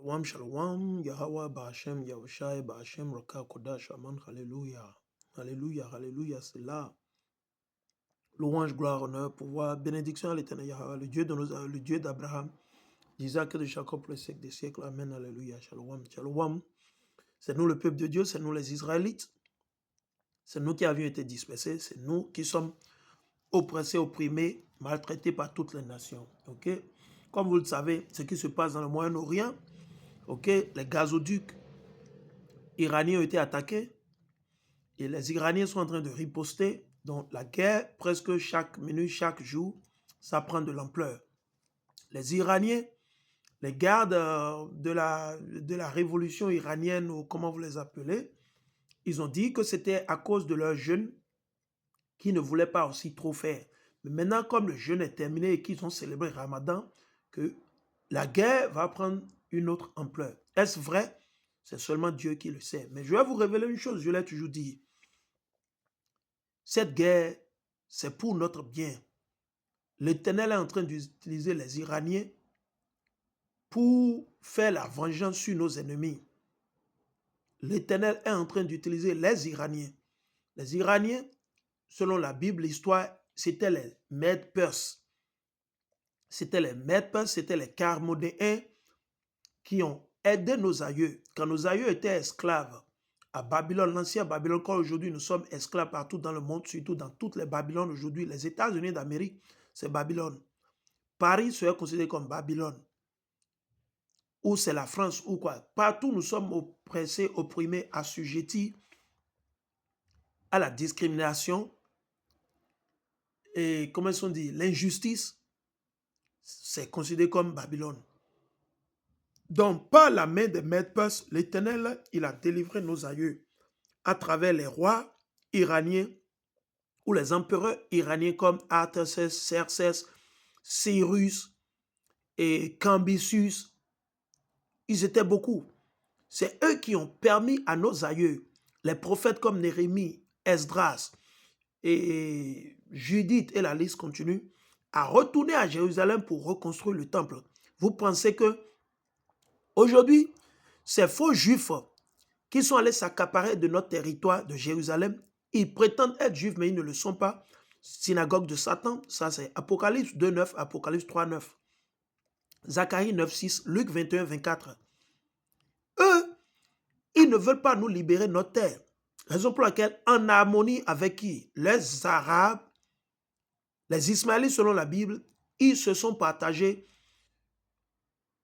Shalom, shalom, Yahweh, Ba'ashem, Yahushai, Ba'ashem, Raka, Kodash, Aman, Alléluia. Alléluia, Alléluia, c'est là. Louange, gloire, honneur, pouvoir, bénédiction à l'éternel Yahweh, le Dieu de le Dieu d'Abraham, d'Isaac et de Jacob, pour les siècles des siècles. Amen, Alléluia, shalom, shalom. C'est nous le peuple de Dieu, c'est nous les Israélites. C'est nous qui avions été dispersés, c'est nous qui sommes oppressés, opprimés, maltraités par toutes les nations. Ok? Comme vous le savez, ce qui se passe dans le Moyen-Orient, ok, les gazoducs iraniens ont été attaqués et les Iraniens sont en train de riposter. Donc la guerre, presque chaque minute, chaque jour, ça prend de l'ampleur. Les Iraniens, les gardes de la révolution iranienne, ou comment vous les appelez, ils ont dit que c'était à cause de leurs jeunes qui ne voulaient pas aussi trop faire. Mais maintenant, comme le jeûne est terminé et qu'ils ont célébré Ramadan, que la guerre va prendre une autre ampleur. Est-ce vrai? C'est seulement Dieu qui le sait. Mais je vais vous révéler une chose, je l'ai toujours dit. Cette guerre, c'est pour notre bien. L'Éternel est en train d'utiliser les Iraniens pour faire la vengeance sur nos ennemis. L'Éternel est en train d'utiliser les Iraniens. Les Iraniens, selon la Bible, l'histoire, c'était les Mèdes-Perses. C'était les Mèdes-Perses, c'était les Charmodéens qui ont aidé nos aïeux. Quand nos aïeux étaient esclaves à Babylone, l'ancien Babylone, quand aujourd'hui nous sommes esclaves partout dans le monde, surtout dans toutes les Babylones aujourd'hui, les États-Unis d'Amérique, c'est Babylone. Paris serait considéré comme Babylone. Ou c'est la France ou quoi. Partout nous sommes oppressés, opprimés, assujettis à la discrimination et, comment on dit, l'injustice. C'est considéré comme Babylone. Donc, par la main des Mèdes-Perses, l'Éternel, il a délivré nos aïeux à travers les rois iraniens ou les empereurs iraniens comme Artaxerxès, Xerxès, Cyrus et Cambysus. Ils étaient beaucoup. C'est eux qui ont permis à nos aïeux, les prophètes comme Néhémie, Esdras et Judith, et la liste continue, à retourner à Jérusalem pour reconstruire le temple. Vous pensez que aujourd'hui, ces faux juifs qui sont allés s'accaparer de notre territoire de Jérusalem, ils prétendent être juifs, mais ils ne le sont pas. Synagogue de Satan, ça c'est Apocalypse 2.9, Apocalypse 3.9, Zacharie 9.6, Luc 21.24. Eux, ils ne veulent pas nous libérer de notre terre. Raison pour laquelle, en harmonie avec qui? Les Arabes, les Ismaélites selon la Bible, ils se sont partagés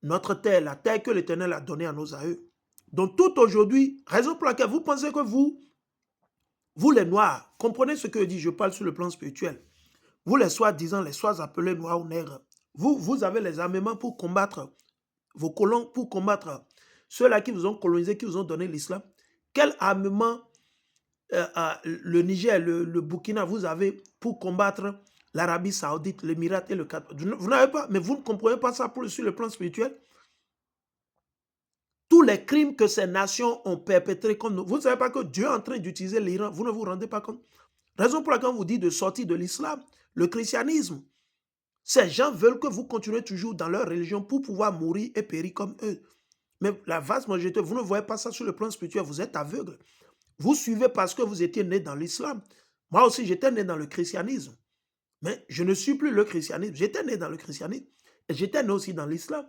notre terre, la terre que l'Éternel a donnée à nos aïeux. Donc tout aujourd'hui, raison pour laquelle vous pensez que vous les Noirs, comprenez ce que je dis, je parle sur le plan spirituel. Vous les soi-disant, les soi appelés Noirs ou Nègres, vous avez les armements pour combattre vos colons, pour combattre ceux-là qui vous ont colonisé, qui vous ont donné l'islam. Quel armement le Niger, le Burkina, vous avez pour combattre l'Arabie Saoudite, l'Émirat et le Qatar? Vous n'avez pas, mais vous ne comprenez pas ça sur le plan spirituel. Tous les crimes que ces nations ont perpétrés contre nous, vous ne savez pas que Dieu est en train d'utiliser l'Iran, vous ne vous rendez pas compte? Raison pour laquelle on vous dit de sortir de l'islam, le christianisme. Ces gens veulent que vous continuez toujours dans leur religion pour pouvoir mourir et périr comme eux. Mais la vaste majorité, vous ne voyez pas ça sur le plan spirituel, vous êtes aveugle. Vous suivez parce que vous étiez né dans l'islam. Moi aussi, j'étais né dans le christianisme. Mais je ne suis plus le christianisme. J'étais né dans le christianisme. Et j'étais né aussi dans l'islam.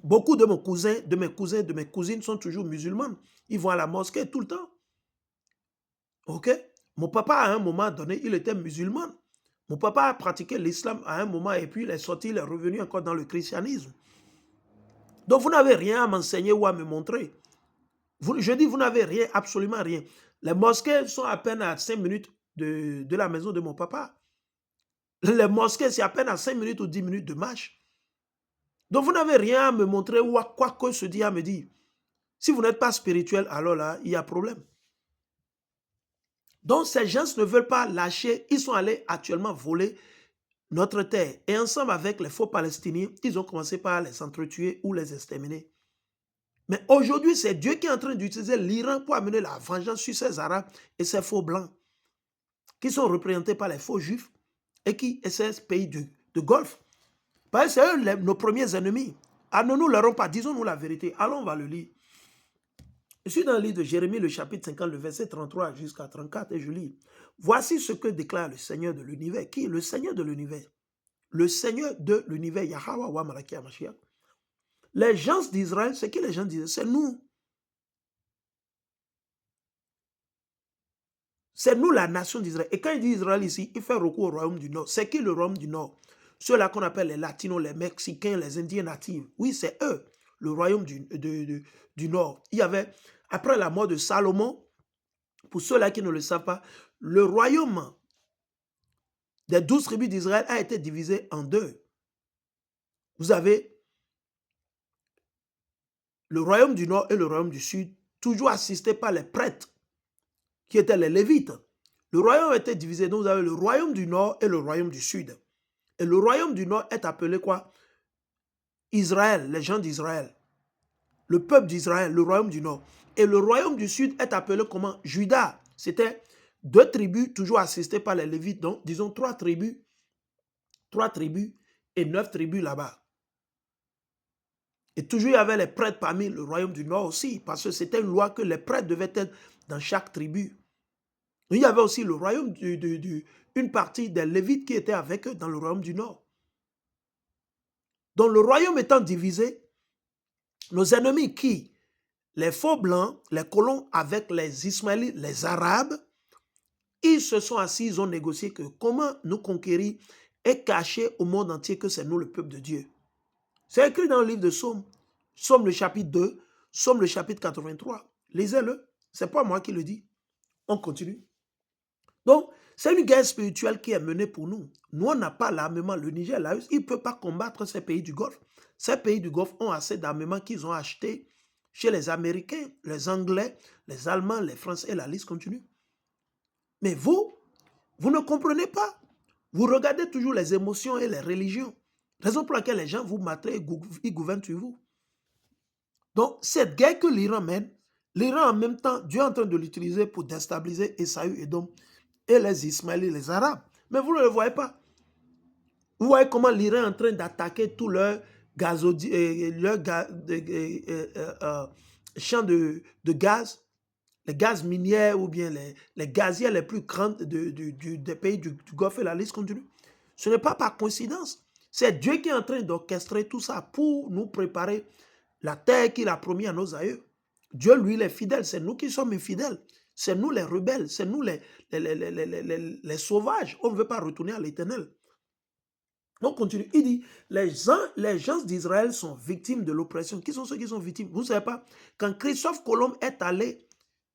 Beaucoup de mes cousins, de mes cousines sont toujours musulmanes. Ils vont à la mosquée tout le temps. Ok? Mon papa, à un moment donné, il était musulman. Mon papa a pratiqué l'islam à un moment et puis il est sorti, il est revenu encore dans le christianisme. Donc vous n'avez rien à m'enseigner ou à me montrer. Je dis, vous n'avez rien, absolument rien. Les mosquées sont à peine à 5 minutes de la maison de mon papa. Les mosquées, c'est à peine à 5 minutes ou 10 minutes de marche. Donc vous n'avez rien à me montrer ou à quoi que se dit à me dire. Si vous n'êtes pas spirituel, alors là, il y a problème. Donc ces gens ne veulent pas lâcher. Ils sont allés actuellement voler notre terre. Et ensemble avec les faux Palestiniens, ils ont commencé par les entretuer ou les exterminer. Mais aujourd'hui, c'est Dieu qui est en train d'utiliser l'Iran pour amener la vengeance sur ces Arabes et ces faux Blancs, qui sont représentés par les faux Juifs et ces pays de Golfe. Parce que c'est eux nos premiers ennemis. Ah, ne nous leurrons pas, disons-nous la vérité. Allons, on va le lire. Je suis dans le livre de Jérémie, le chapitre 50, le verset 33 jusqu'à 34, et je lis. Voici ce que déclare le Seigneur de l'univers. Qui est le Seigneur de l'univers? Le Seigneur de l'univers, Yahweh wa Malaki Hamashiach. Les gens d'Israël, c'est qui les gens d'Israël? C'est nous. C'est nous la nation d'Israël. Et quand il dit Israël ici, il fait recours au royaume du Nord. C'est qui le royaume du Nord? Ceux-là qu'on appelle les Latinos, les Mexicains, les Indiens natifs. Oui, c'est eux, le royaume du Nord. Il y avait, après la mort de Salomon, pour ceux-là qui ne le savent pas, le royaume des 12 tribus d'Israël a été divisé en deux. Vous avez le royaume du Nord et le royaume du Sud, toujours assistés par les prêtres, qui étaient les Lévites. Le royaume a été divisé, donc vous avez le royaume du Nord et le royaume du Sud. Et le royaume du Nord est appelé quoi? Israël, les gens d'Israël. Le peuple d'Israël, le royaume du Nord. Et le royaume du Sud est appelé comment? Juda. C'était 2 tribus, toujours assistées par les Lévites. Donc, disons 3 tribus et 9 tribus là-bas. Et toujours, il y avait les prêtres parmi le royaume du Nord aussi, parce que c'était une loi que les prêtres devaient être dans chaque tribu. Il y avait aussi le royaume une partie des Lévites qui étaient avec eux dans le royaume du Nord. Donc, le royaume étant divisé, nos ennemis qui? Les faux blancs, les colons avec les Ismaélites, les Arabes, ils se sont assis, ils ont négocié que comment nous conquérir et cacher au monde entier que c'est nous le peuple de Dieu. C'est écrit dans le livre de Psaume, Psaume le chapitre 2, Psaume le chapitre 83. Lisez-le, c'est pas moi qui le dis. On continue. Donc, c'est une guerre spirituelle qui est menée pour nous. Nous, on n'a pas l'armement. Le Niger, là, il ne peut pas combattre ces pays du Golfe. Ces pays du Golfe ont assez d'armement qu'ils ont acheté chez les Américains, les Anglais, les Allemands, les Français, et la liste continue. Mais vous ne comprenez pas. Vous regardez toujours les émotions et les religions. Raison pour laquelle les gens vous matraient, ils gouvernent sur vous. Donc, cette guerre que l'Iran mène, l'Iran en même temps, Dieu est en train de l'utiliser pour déstabiliser Esaü, Édom et les Ismaélites, les Arabes. Mais vous ne le voyez pas. Vous voyez comment l'Iran est en train d'attaquer tout leur champ de gaz, les gaz miniers ou bien les gaziers les plus grands des pays du Golfe, et la liste continue. Ce n'est pas par coïncidence. C'est Dieu qui est en train d'orchestrer tout ça pour nous préparer la terre qu'il a promis à nos aïeux. Dieu, lui, il est fidèle. C'est nous qui sommes infidèles. C'est nous les rebelles. C'est nous les sauvages. On ne veut pas retourner à l'Éternel. On continue. Il dit, les gens d'Israël sont victimes de l'oppression. Qui sont ceux qui sont victimes? Vous ne savez pas, quand Christophe Colomb est allé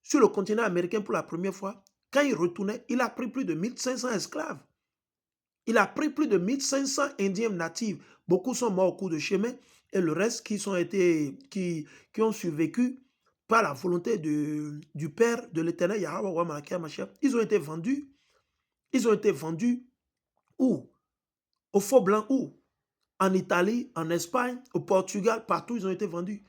sur le continent américain pour la première fois, quand il retournait, il a pris plus de 1500 esclaves. Il a pris plus de 1500 Indiens natifs. Beaucoup sont morts au cours de chemin et le reste qui ont survécu par la volonté du Père de l'Éternel, Yahweh wa Malaki Hamashiach, ils ont été vendus. Ils ont été vendus où? Au faux blanc où? En Italie, en Espagne, au Portugal, partout ils ont été vendus.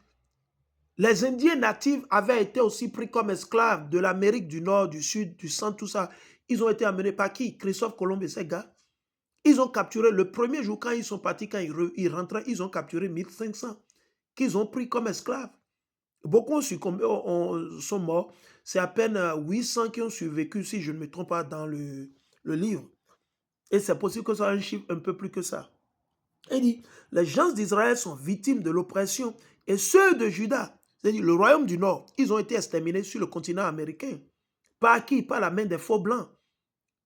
Les Indiens natifs avaient été aussi pris comme esclaves de l'Amérique du Nord, du Sud, du Centre, tout ça. Ils ont été amenés par qui? Christophe Colomb et ses gars. Ils ont capturé, le premier jour quand ils sont partis, quand ils rentraient, ils ont capturé 1500 qu'ils ont pris comme esclaves. Beaucoup sont morts. C'est à peine 800 qui ont survécu, si je ne me trompe pas, dans le livre. Et c'est possible que ce soit un chiffre un peu plus que ça. Il dit, les gens d'Israël sont victimes de l'oppression. Et ceux de Juda, c'est-à-dire le royaume du Nord, ils ont été exterminés sur le continent américain. Par qui? Par la main des faux blancs.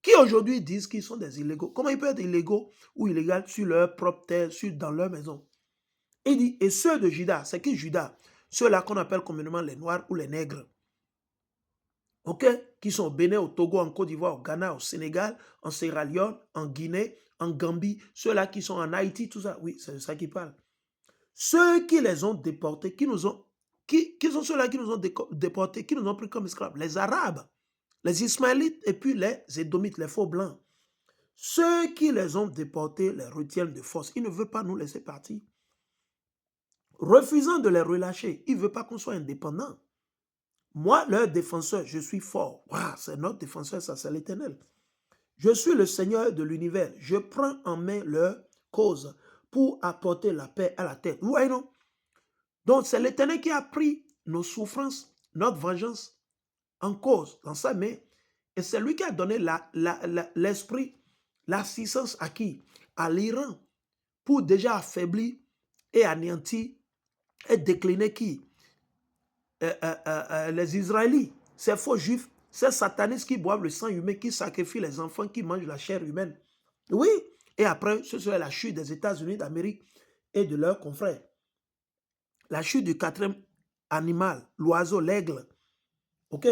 Qui aujourd'hui disent qu'ils sont des illégaux. Comment ils peuvent être illégaux ou illégaux sur leur propre terre, dans leur maison? Il dit, et ceux de Juda, c'est qui Juda? Ceux-là qu'on appelle communément les Noirs ou les Nègres. Ok? Qui sont au Bénin, au Togo, en Côte d'Ivoire, au Ghana, au Sénégal, en Sierra Leone, en Guinée, en Gambie. Ceux-là qui sont en Haïti, tout ça. Oui, c'est de ça qu'ils parlent. Ceux qui les ont déportés, qui sont ceux-là qui nous ont déportés, qui nous ont pris comme esclaves? Les Arabes, les Ismaélites et puis les Édomites, les faux blancs. Ceux qui les ont déportés les retiennent de force. Ils ne veulent pas nous laisser partir. Refusant de les relâcher, ils ne veulent pas qu'on soit indépendants. Moi, leur défenseur, je suis fort. Wow, c'est notre défenseur, ça c'est l'Éternel. Je suis le Seigneur de l'univers. Je prends en main leur cause pour apporter la paix à la terre. Vous voyez, non? Donc, c'est l'Éternel qui a pris nos souffrances, notre vengeance en cause dans sa main. Et c'est lui qui a donné l'esprit, l'assistance à qui? À l'Iran, pour déjà affaiblir et anéantir et décliner qui? Les Israélites, ces faux juifs, ces satanistes qui boivent le sang humain, qui sacrifient les enfants, qui mangent la chair humaine. Oui, et après, ce serait la chute des États-Unis d'Amérique et de leurs confrères. La chute du quatrième animal, l'oiseau, l'aigle. Ok?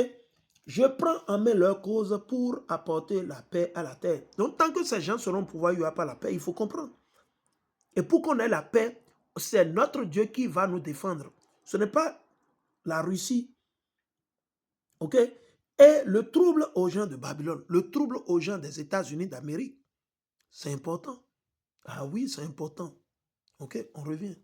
Je prends en main leur cause pour apporter la paix à la terre. Donc, tant que ces gens seront au pouvoir, il n'y aura pas la paix, il faut comprendre. Et pour qu'on ait la paix, c'est notre Dieu qui va nous défendre. Ce n'est pas la Russie. Ok? Et le trouble aux gens de Babylone, le trouble aux gens des États-Unis d'Amérique, c'est important. Ah oui, c'est important. Ok? On revient.